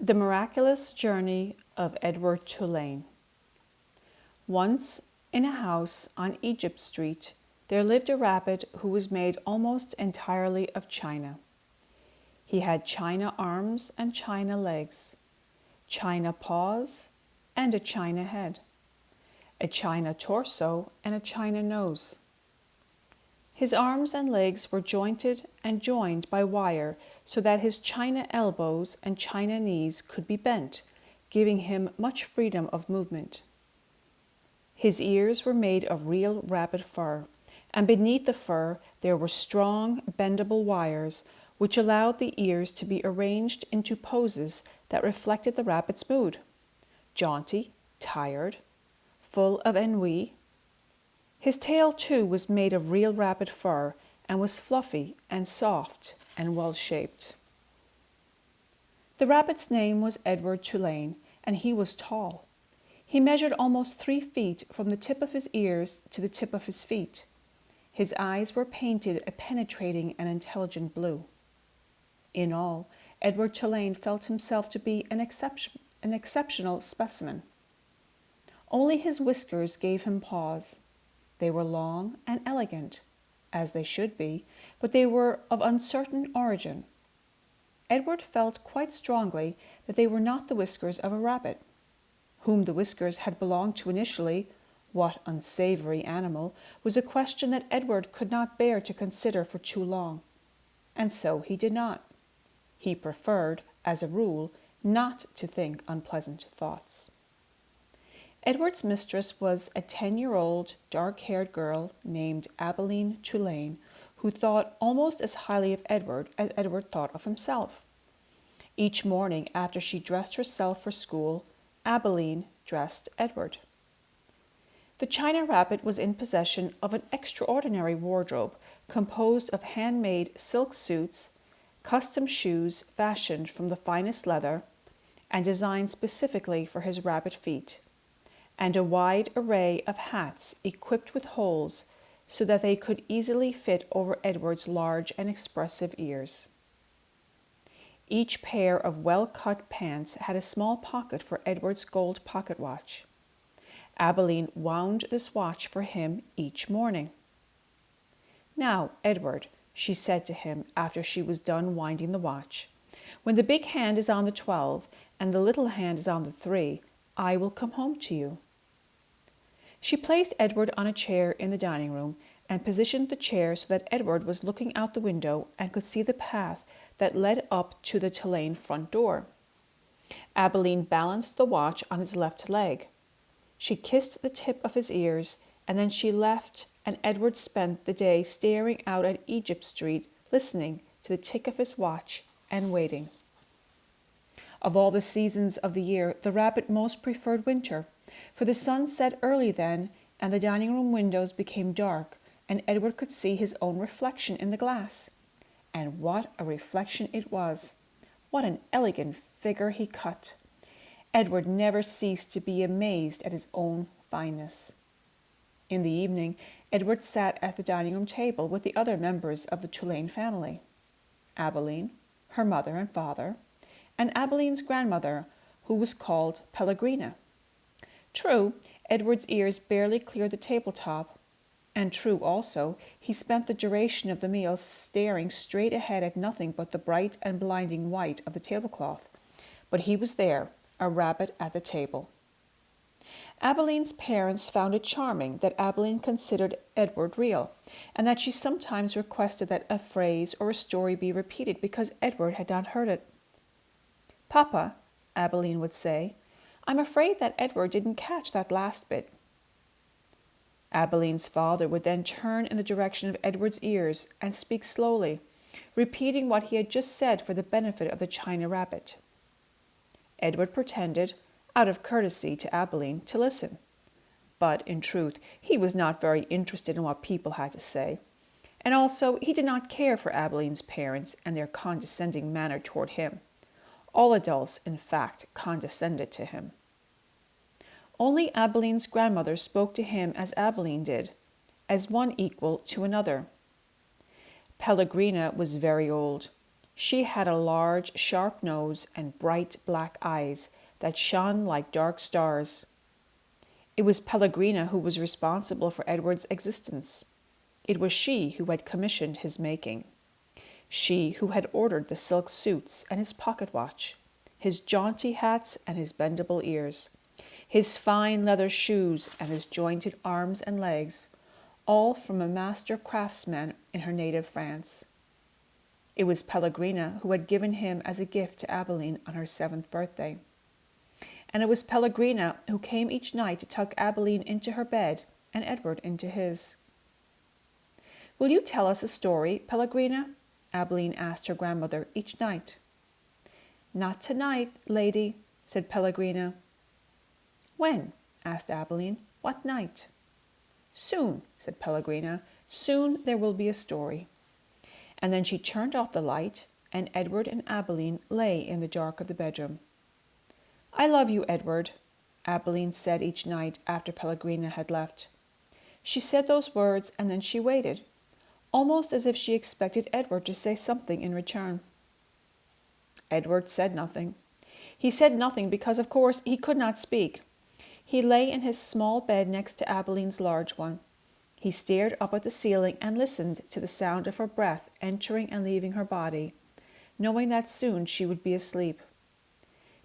The Miraculous Journey of Edward Tulane. Once, in a house on Egypt Street, there lived a rabbit who was made almost entirely of china. He had china arms and china legs, china paws and a china head, a china torso and a china nose. His arms and legs were jointed and joined by wire so that his china elbows and china knees could be bent, giving him much freedom of movement. His ears were made of real rabbit fur, and beneath the fur there were strong, bendable wires which allowed the ears to be arranged into poses that reflected the rabbit's mood: jaunty, tired, full of ennui. His tail, too, was made of real rabbit fur and was fluffy and soft and well-shaped. The rabbit's name was Edward Tulane, and he was tall. He measured almost 3 feet from the tip of his ears to the tip of his feet. His eyes were painted a penetrating and intelligent blue. In all, Edward Tulane felt himself to be an exceptional specimen. Only his whiskers gave him pause. They were long and elegant, as they should be, but they were of uncertain origin. Edward felt quite strongly that they were not the whiskers of a rabbit. Whom the whiskers had belonged to initially, what unsavory animal, was a question that Edward could not bear to consider for too long. And so he did not. He preferred, as a rule, not to think unpleasant thoughts. Edward's mistress was a 10-year-old, dark-haired girl named Abilene Tulane, who thought almost as highly of Edward as Edward thought of himself. Each morning after she dressed herself for school, Abilene dressed Edward. The china rabbit was in possession of an extraordinary wardrobe composed of handmade silk suits, custom shoes fashioned from the finest leather and designed specifically for his rabbit feet, and a wide array of hats equipped with holes so that they could easily fit over Edward's large and expressive ears. Each pair of well-cut pants had a small pocket for Edward's gold pocket watch. Abilene wound this watch for him each morning. "Now, Edward," she said to him after she was done winding the watch, "when the big hand is on the 12 and the little hand is on the 3, I will come home to you." She placed Edward on a chair in the dining room and positioned the chair so that Edward was looking out the window and could see the path that led up to the Tulane front door. Abilene balanced the watch on his left leg. She kissed the tip of his ears, and then she left, and Edward spent the day staring out at Egypt Street, listening to the tick of his watch and waiting. Of all the seasons of the year, the rabbit most preferred winter, for the sun set early then, and the dining room windows became dark, and Edward could see his own reflection in the glass. And what a reflection it was! What an elegant figure he cut! Edward never ceased to be amazed at his own fineness. In the evening, Edward sat at the dining room table with the other members of the Tulane family: Abilene, her mother and father, and Abilene's grandmother, who was called Pellegrina. True, Edward's ears barely cleared the tabletop, and true also, he spent the duration of the meal staring straight ahead at nothing but the bright and blinding white of the tablecloth. But he was there, a rabbit at the table. Abilene's parents found it charming that Abilene considered Edward real, and that she sometimes requested that a phrase or a story be repeated because Edward had not heard it. "Papa," Abilene would say, "I'm afraid that Edward didn't catch that last bit." Abilene's father would then turn in the direction of Edward's ears and speak slowly, repeating what he had just said for the benefit of the china rabbit. Edward pretended, out of courtesy to Abilene, to listen. But, in truth, he was not very interested in what people had to say, and also he did not care for Abilene's parents and their condescending manner toward him. All adults, in fact, condescended to him. Only Abilene's grandmother spoke to him as Abilene did, as one equal to another. Pellegrina was very old. She had a large, sharp nose and bright black eyes that shone like dark stars. It was Pellegrina who was responsible for Edward's existence. It was she who had commissioned his making. She who had ordered the silk suits and his pocket watch, his jaunty hats and his bendable ears, his fine leather shoes and his jointed arms and legs, all from a master craftsman in her native France. It was Pellegrina who had given him as a gift to Abilene on her 7th birthday. And it was Pellegrina who came each night to tuck Abilene into her bed and Edward into his. "Will you tell us a story, Pellegrina?" Abilene asked her grandmother each night. "Not tonight, lady," said Pellegrina. "When?" asked Abilene. "What night?" "Soon," said Pellegrina. "Soon there will be a story." And then she turned off the light, and Edward and Abilene lay in the dark of the bedroom. "I love you, Edward," Abilene said each night after Pellegrina had left. She said those words, and then she waited, almost as if she expected Edward to say something in return. Edward said nothing. He said nothing because, of course, he could not speak. He lay in his small bed next to Abilene's large one. He stared up at the ceiling and listened to the sound of her breath entering and leaving her body, knowing that soon she would be asleep.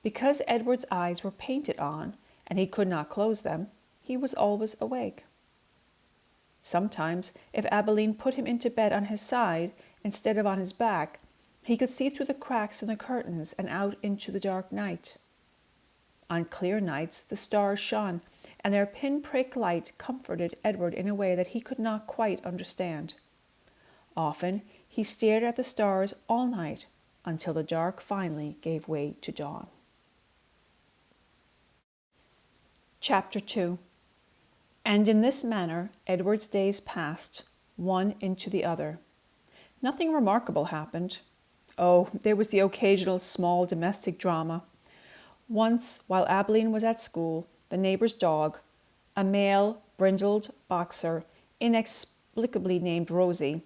Because Edward's eyes were painted on, and he could not close them, he was always awake. Sometimes, if Abilene put him into bed on his side instead of on his back, he could see through the cracks in the curtains and out into the dark night. On clear nights the stars shone, and their pin-prick light comforted Edward in a way that he could not quite understand. Often he stared at the stars all night until the dark finally gave way to dawn. Chapter 2. And in this manner Edward's days passed, one into the other. Nothing remarkable happened. Oh, there was the occasional small domestic drama. Once, while Abilene was at school, the neighbor's dog, a male, brindled boxer, inexplicably named Rosie,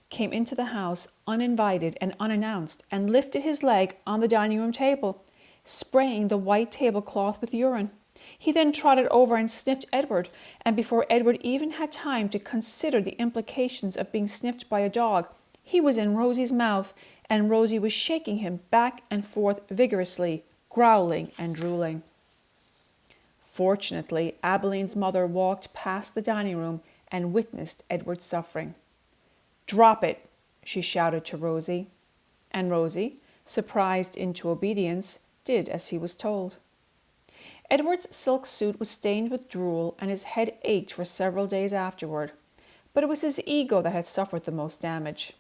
came into the house uninvited and unannounced and lifted his leg on the dining room table, spraying the white tablecloth with urine. He then trotted over and sniffed Edward, and before Edward even had time to consider the implications of being sniffed by a dog, he was in Rosie's mouth, and Rosie was shaking him back and forth vigorously, growling and drooling. Fortunately, Abilene's mother walked past the dining room and witnessed Edward's suffering. "Drop it," she shouted to Rosie. And Rosie, surprised into obedience, did as he was told. Edward's silk suit was stained with drool, and his head ached for several days afterward, but it was his ego that had suffered the most damage.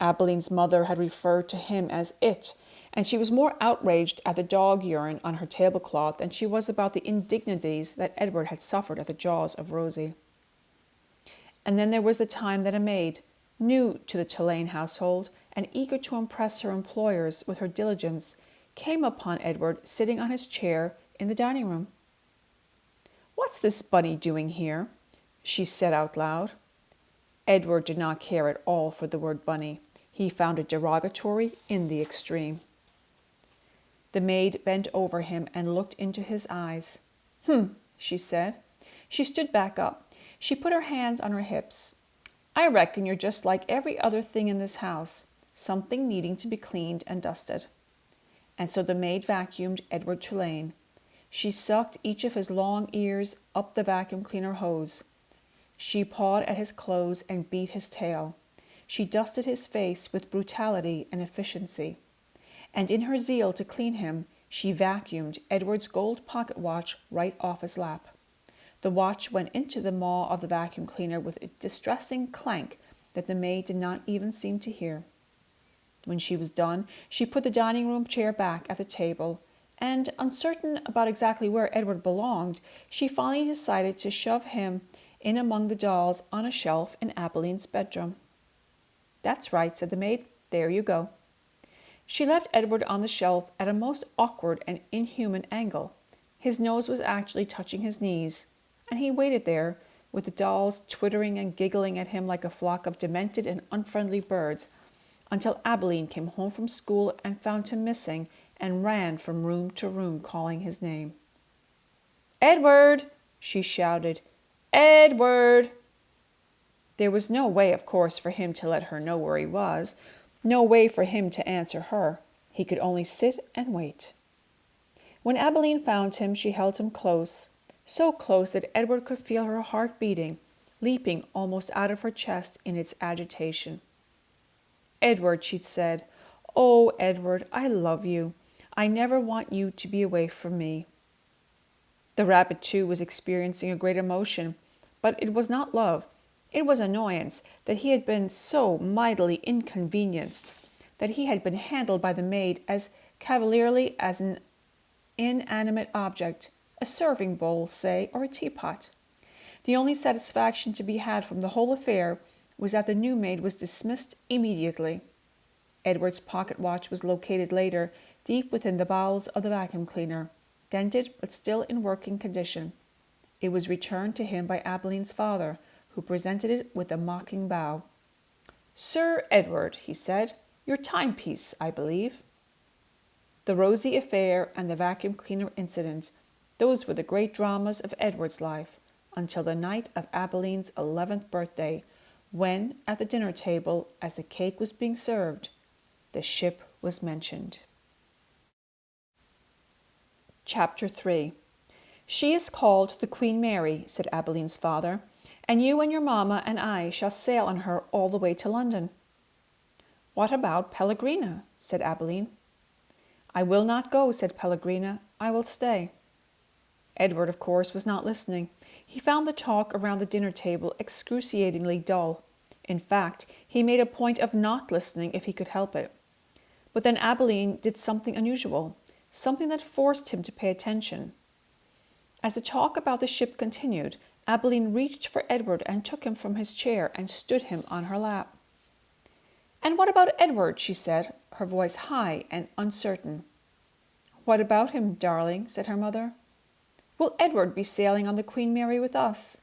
Abilene's mother had referred to him as "it," and she was more outraged at the dog urine on her tablecloth than she was about the indignities that Edward had suffered at the jaws of Rosie. And then there was the time that a maid, new to the Tulane household and eager to impress her employers with her diligence, came upon Edward sitting on his chair in the dining room. "What's this bunny doing here?" she said out loud. Edward did not care at all for the word bunny. He found it derogatory in the extreme. The maid bent over him and looked into his eyes. She said. She stood back up. She put her hands on her hips. "I reckon you're just like every other thing in this house, something needing to be cleaned and dusted." And so the maid vacuumed Edward Tulane. She sucked each of his long ears up the vacuum cleaner hose. She pawed at his clothes and beat his tail. She dusted his face with brutality and efficiency. And in her zeal to clean him, she vacuumed Edward's gold pocket watch right off his lap. The watch went into the maw of the vacuum cleaner with a distressing clank that the maid did not even seem to hear. When she was done, she put the dining room chair back at the table, and, uncertain about exactly where Edward belonged, she finally decided to shove him in among the dolls on a shelf in Abilene's bedroom. "That's right," said the maid. "There you go." She left Edward on the shelf at a most awkward and inhuman angle. His nose was actually touching his knees, and he waited there, with the dolls twittering and giggling at him like a flock of demented and unfriendly birds, until Abilene came home from school and found him missing and ran from room to room calling his name. "Edward!" she shouted. "Edward!" There was no way, of course, for him to let her know where he was, no way for him to answer her. He could only sit and wait. When Abilene found him, she held him close, so close that Edward could feel her heart beating, leaping almost out of her chest in its agitation. "Edward," she said, "oh, Edward, I love you. I never want you to be away from me." The rabbit, too, was experiencing a great emotion, but it was not love. It was annoyance that he had been so mightily inconvenienced, that he had been handled by the maid as cavalierly as an inanimate object, a serving bowl, say, or a teapot. The only satisfaction to be had from the whole affair was that the new maid was dismissed immediately. Edward's pocket watch was located later, deep within the bowels of the vacuum cleaner, dented but still in working condition. It was returned to him by Abeline's father, who presented it with a mocking bow. "Sir Edward," he said, "your timepiece, I believe." The rosy affair and the vacuum cleaner incident, those were the great dramas of Edward's life, until the night of Abeline's 11th birthday, when, at the dinner table, as the cake was being served, the ship was mentioned. Chapter 3. "She is called the Queen Mary," said Abeline's father, "and you and your mamma and I shall sail on her all the way to London." "What about Pellegrina?" said Abilene. "I will not go," said Pellegrina. "I will stay." Edward, of course, was not listening. He found the talk around the dinner table excruciatingly dull. In fact, he made a point of not listening if he could help it. But then Abilene did something unusual, something that forced him to pay attention. As the talk about the ship continued, Abilene reached for Edward and took him from his chair and stood him on her lap. "And what about Edward?" she said, her voice high and uncertain. "What about him, darling?" said her mother. "Will Edward be sailing on the Queen Mary with us?"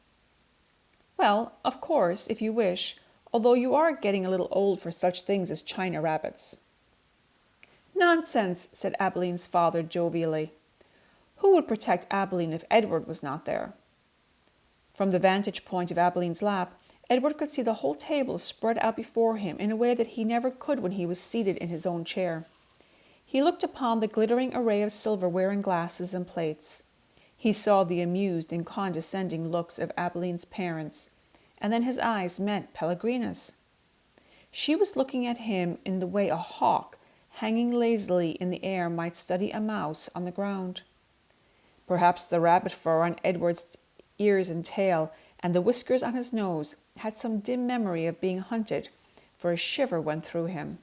"Well, of course, if you wish, although you are getting a little old for such things as China rabbits." "Nonsense," said Abeline's father jovially. Who would protect Abilene if Edward was not there? From the vantage point of Abeline's lap, Edward could see the whole table spread out before him in a way that he never could when he was seated in his own chair. He looked upon the glittering array of silverware and glasses and plates. He saw the amused and condescending looks of Abeline's parents, and then his eyes met Pellegrina's. She was looking at him in the way a hawk, hanging lazily in the air, might study a mouse on the ground. Perhaps the rabbit fur on Edward's ears and tail, and the whiskers on his nose, had some dim memory of being hunted, for a shiver went through him.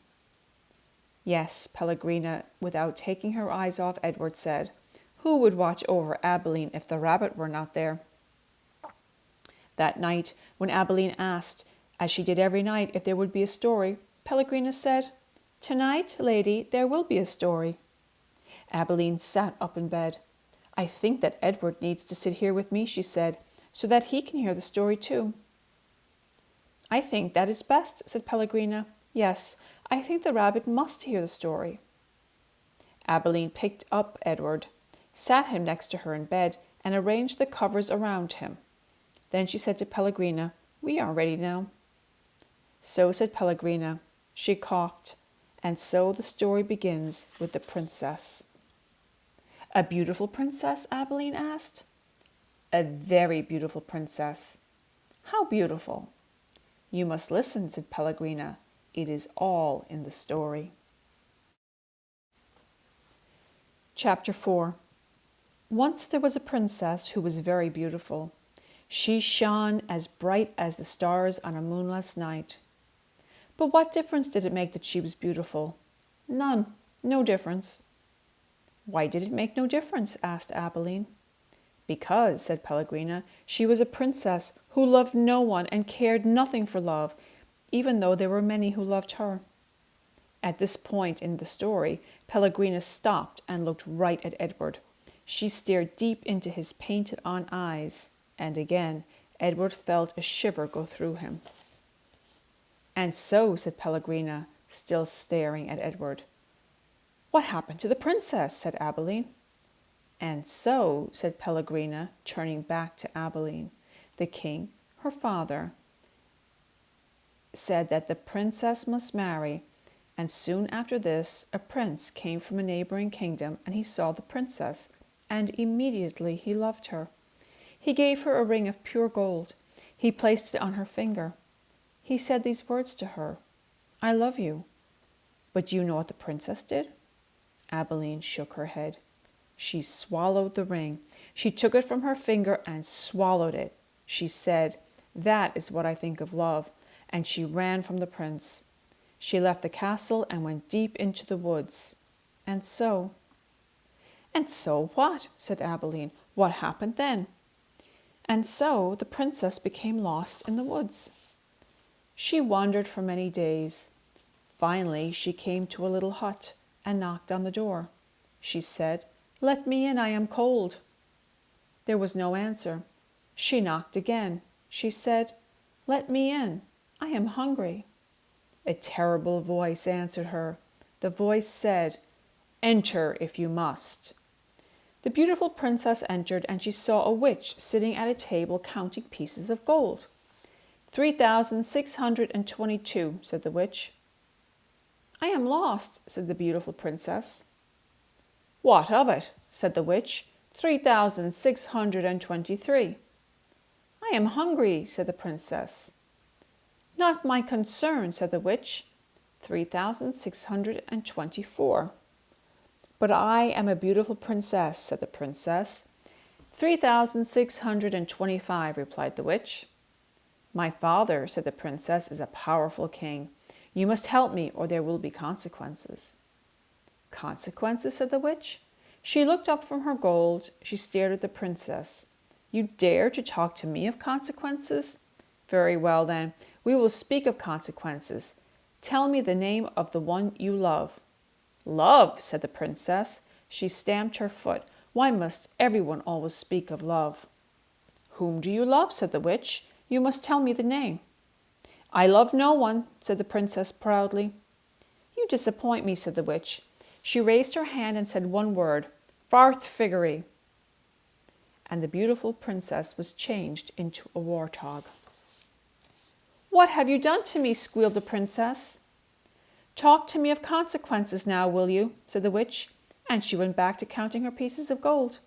"Yes," Pellegrina, without taking her eyes off Edward, said. "Who would watch over Abilene if the rabbit were not there?" That night, when Abilene asked, as she did every night, if there would be a story, Pellegrina said, "Tonight, lady, there will be a story." Abilene sat up in bed. "I think that Edward needs to sit here with me," she said, "so that he can hear the story too." "I think that is best," said Pellegrina. "Yes, I think the rabbit must hear the story." Abilene picked up Edward, sat him next to her in bed, and arranged the covers around him. Then she said to Pellegrina, "We are ready now." "So," said Pellegrina. She coughed, and so the story begins with the princess. "A beautiful princess?" Abilene asked. "A very beautiful princess." "How beautiful?" "You must listen," said Pellegrina. "It is all in the story." Chapter 4. Once there was a princess who was very beautiful. She shone as bright as the stars on a moonless night. But what difference did it make that she was beautiful? None. No difference. "Why did it make no difference?" asked Abilene. "Because," said Pellegrina, "she was a princess who loved no one and cared nothing for love, even though there were many who loved her." At this point in the story, Pellegrina stopped and looked right at Edward. She stared deep into his painted-on eyes, and again Edward felt a shiver go through him. "And so," said Pellegrina, still staring at Edward. "What happened to the princess?" said Abilene. "And so," said Pellegrina, turning back to Abilene, "the king, her father, said that the princess must marry, and soon after this a prince came from a neighboring kingdom, and he saw the princess, and immediately he loved her. He gave her a ring of pure gold. He placed it on her finger. He said these words to her, 'I love you.' But do you know what the princess did?" Abilene shook her head. "She swallowed the ring. She took it from her finger and swallowed it. She said, 'That is what I think of love,' and she ran from the prince. She left the castle and went deep into the woods. And so—" "And so what?" said Abilene. "What happened then?" "And so the princess became lost in the woods. She wandered for many days. Finally, she came to a little hut and knocked on the door. She said, 'Let me in, I am cold.' There was no answer. She knocked again. She said, 'Let me in, I am hungry.' A terrible voice answered her. The voice said, 'Enter if you must.' The beautiful princess entered, and she saw a witch sitting at a table counting pieces of gold. 3,622, said the witch. 'I am lost,' said the beautiful princess. 'What of it?' said the witch. 3,623. 'I am hungry,' said the princess. 'Not my concern,' said the witch. 3,624. 'But I am a beautiful princess,' said the princess. 3,625, replied the witch. 'My father,' said the princess, 'is a powerful king. You must help me, or there will be consequences.' 'Consequences?' said the witch. She looked up from her gold. She stared at the princess. 'You dare to talk to me of consequences? Very well, then, we will speak of consequences. Tell me the name of the one you love.' 'Love?' said the princess. She stamped her foot. 'Why must everyone always speak of love?' 'Whom do you love?' said the witch. 'You must tell me the name.' 'I love no one,' said the princess proudly. 'You disappoint me,' said the witch. She raised her hand and said one word, 'Farthfiggery.' And the beautiful princess was changed into a warthog. 'What have you done to me?' squealed the princess. 'Talk to me of consequences now, will you?' said the witch, and she went back to counting her pieces of gold.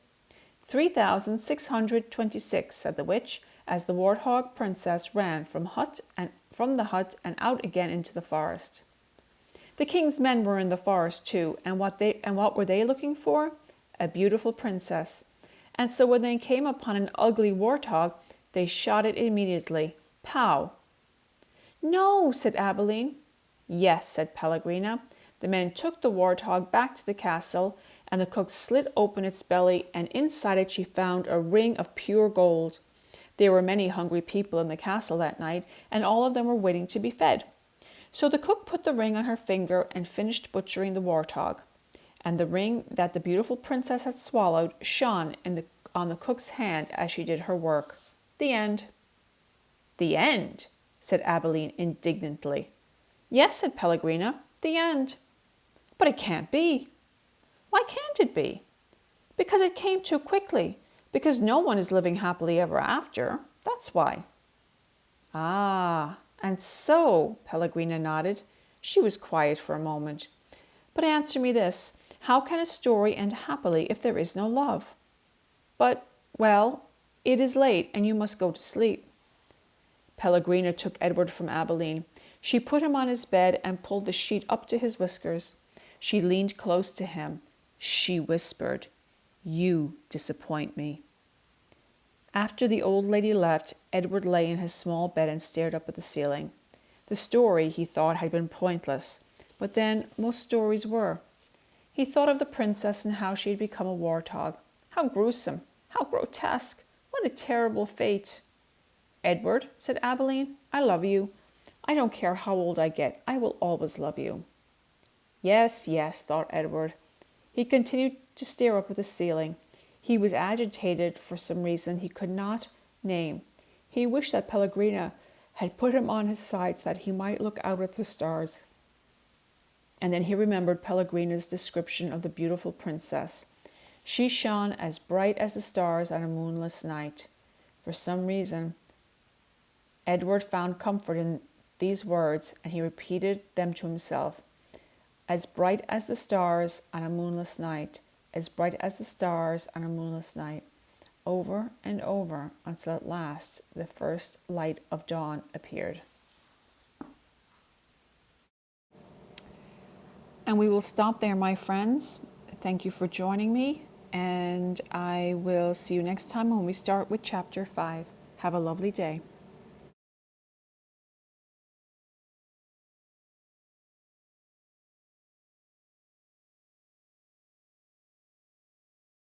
3,626, said the witch, as the warthog princess ran from the hut and out again into the forest. The king's men were in the forest too, and what were they looking for? A beautiful princess. And so when they came upon an ugly warthog, they shot it immediately. Pow! 'No,' said Abilene. 'Yes,' said Pellegrina. The men took the warthog back to the castle, and the cook slit open its belly, and inside it she found a ring of pure gold. There were many hungry people in the castle that night, and all of them were waiting to be fed. So the cook put the ring on her finger and finished butchering the warthog. And the ring that the beautiful princess had swallowed shone on the cook's hand as she did her work. The end. 'The end?' said Abilene indignantly. 'Yes,' said Pellegrina, 'the end.' 'But it can't be.' 'Why can't it be?' 'Because it came too quickly. Because no one is living happily ever after. That's why.' 'Ah, and so,' Pellegrina nodded. She was quiet for a moment. 'But answer me this. How can a story end happily if there is no love?' 'But, well, it is late, and you must go to sleep.' Pellegrina took Edward from Abilene. She put him on his bed and pulled the sheet up to his whiskers. She leaned close to him. She whispered, 'You disappoint me.' After the old lady left, Edward lay in his small bed and stared up at the ceiling. The story, he thought, had been pointless, but then most stories were. He thought of the princess and how she had become a warthog. How gruesome! How grotesque! What a terrible fate! 'Edward,' said Abilene, 'I love you. I don't care how old I get. I will always love you.' 'Yes, yes,' thought Edward. He continued to stare up at the ceiling. He was agitated for some reason he could not name. He wished that Pellegrina had put him on his side so that he might look out at the stars. And then he remembered Pellegrina's description of the beautiful princess. She shone as bright as the stars on a moonless night. For some reason, Edward found comfort in these words, and he repeated them to himself. As bright as the stars on a moonless night, as bright as the stars on a moonless night, over and over until at last the first light of dawn appeared. And we will stop there, my friends. Thank you for joining me, and I will see you next time when we start with chapter 5. Have a lovely day.